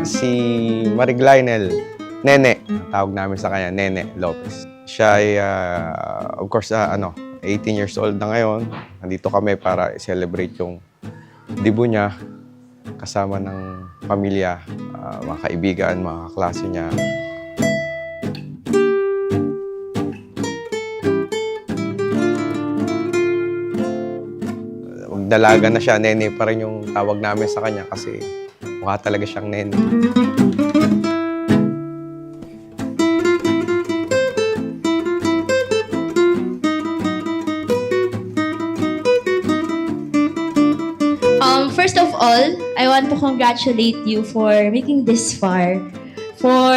Si Marig Lionel, Nene, tawag namin sa kanya, Nene Lopez. Siya ay, of course, 18 years old na ngayon. Nandito kami para i-celebrate yung debut niya kasama ng pamilya, mga kaibigan, mga kaklase niya. Dalaga na siya, Nene pa rin yung tawag namin sa kanya kasi mukha talaga siyang Nene. First of all, I want to congratulate you for making this far, for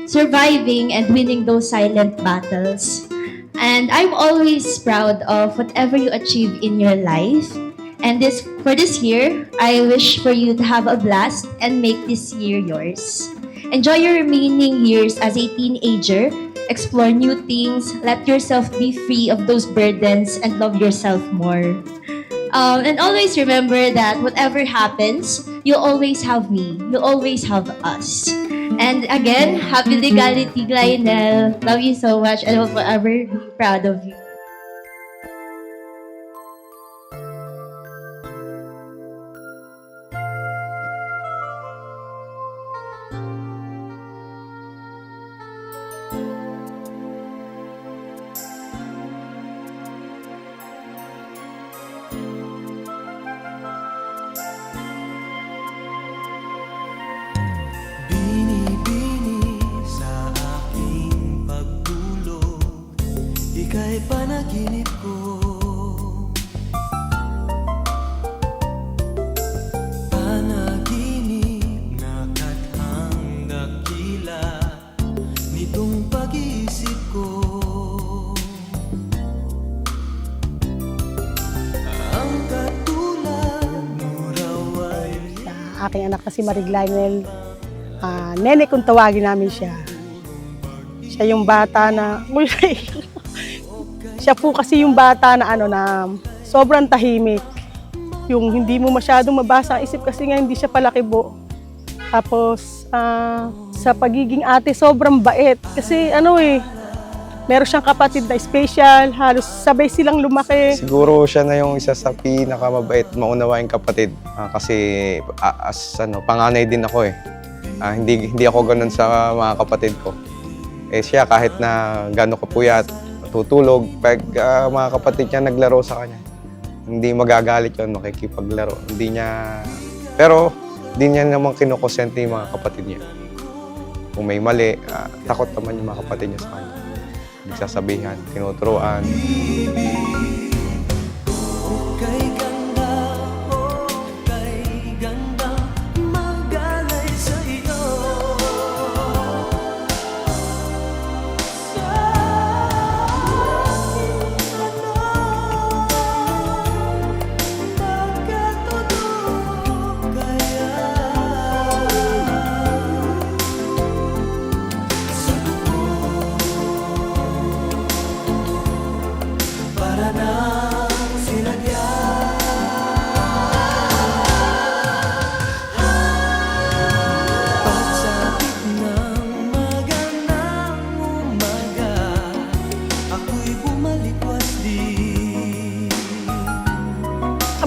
surviving and winning those silent battles. And I'm always proud of whatever you achieve in your life. And for this year, I wish for you to have a blast and make this year yours. Enjoy your remaining years as a teenager, explore new things, let yourself be free of those burdens, and love yourself more. And always remember that whatever happens, you'll always have me. You'll always have us. And again, happy legality, Lionel. Love you so much and will forever be proud of you. Ika'y panaginip ko, panaginip na kathang dakila nitong pag-iisip ko. Ang katulad mo raw ay Aking anak na si Marig Lionel, Nene kung tawagin namin siya. Siya yung bata na... Siya po kasi yung bata na na sobrang tahimik. Yung hindi mo masyadong mabasa ang isip kasi nga hindi siya palakibo. Tapos sa pagiging ate sobrang bait. Kasi meron siyang kapatid na special, halos sabay silang lumaki. Siguro siya na yung isa sa pinakamabait, maunawaing kapatid. Kasi panganay din ako eh. Hindi ako ganun sa mga kapatid ko. Siya kahit na gano'n kapuyat, tutulog, pag mga kapatid niya naglaro sa kanya, hindi magagalit yun, makikipaglaro. Pero hindi niya naman kinukonsente yung mga kapatid niya. Kung may mali, takot naman yung mga kapatid niya sa kanya. Nagsasabihan, tinuturuan.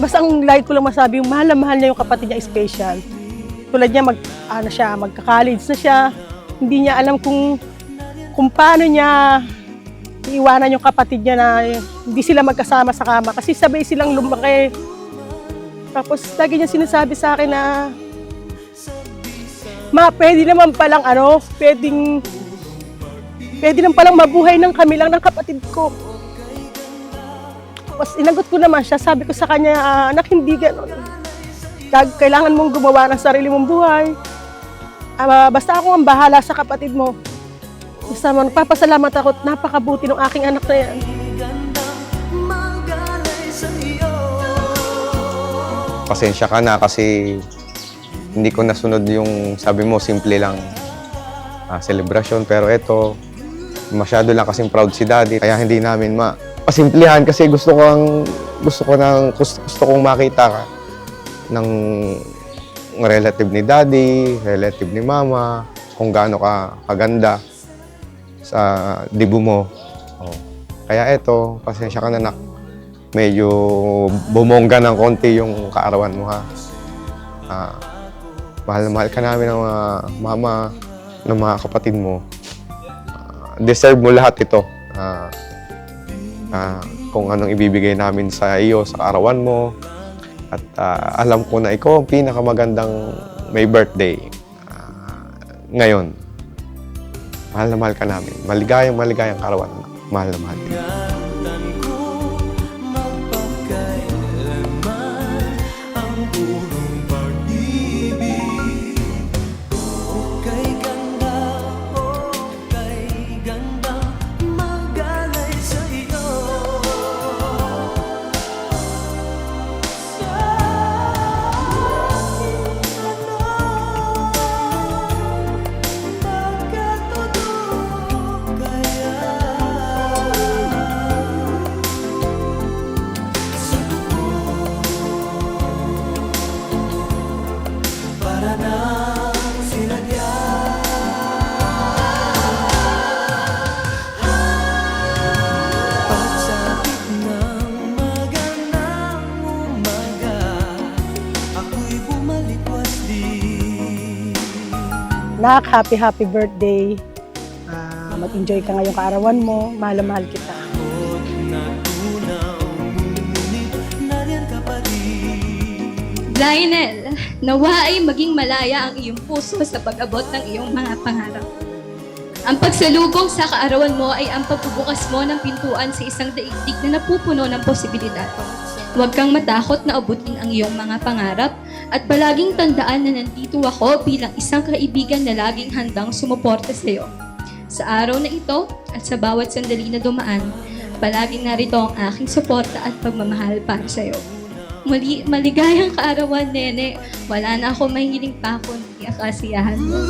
Basta ang like ko lang masabi, yung mahal na mahal niya yung kapatid niya special. Tulad niya, magka-college na siya. Hindi niya alam kung paano niya iiwanan yung kapatid niya na hindi sila magkasama sa kama. Kasi sabay silang lumaki. Tapos lagi niya sinasabi sa akin na, ma, pwede naman palang pwede naman palang mabuhay ng kami lang ng kapatid ko. Tapos inagot ko naman siya, sabi ko sa kanya, anak, hindi ganon. Kailangan mong gumawa ng sarili mong buhay. Basta ako ang bahala sa kapatid mo. Basta nagpapasalamat ako at napakabuti ng aking anak na yan. Gandang magalay sa iyo. Pasensya ka na kasi hindi ko nasunod yung sabi mo, simple lang celebration. Pero eto, masyado lang kasing proud si daddy. Kaya hindi namin pasimplihan kasi gusto kong makita ka ng relative ni daddy, relative ni mama, kung gaano ka kaganda sa dibu mo. Oh. Kaya eto, pasensya ka na, nak. Medyo bumongga ng konti yung kaarawan mo, ha. Mahal na mahal ka namin ng mga mama, ng mga kapatid mo. Deserve mo lahat ito. Kung anong ibibigay namin sa iyo sa kaarawan mo. At alam ko na ikaw ang pinakamagandang may birthday ngayon. Mahal na mahal ka namin. Maligayang kaarawan. Mahal na mahal ka. Ingatan ko magpakailanman ang purong pag-ibig. Okay ganda, magalay sa iyo. Sa aking magkatotoo kaya. Sa para nang sinadya. Pagsapit ng magandang umaga, ako'y bumalik wasdi. Nak, happy birthday. Mag-enjoy ka ngayong kaarawan mo. Mahal na mahal kita. At natunaw, ngunit nariyan ka pa rin. Lionel, nawa ay maging malaya ang iyong puso sa pag-abot ng iyong mga pangarap. Ang pagsalubong sa kaarawan mo ay ang pagbubukas mo ng pintuan sa isang daigdig na napupuno ng posibilidad. Huwag kang matakot na abutin ang iyong mga pangarap at palaging tandaan na nandito ako bilang isang kaibigan na laging handang sumuporta sa iyo. Sa araw na ito at sa bawat sandali na dumaan, palaging narito ang aking suporta at pagmamahal para sa iyo. Maligayang kaarawan, Nene. Wala na ako mahihiling pa kundi ang kasiyahan mo.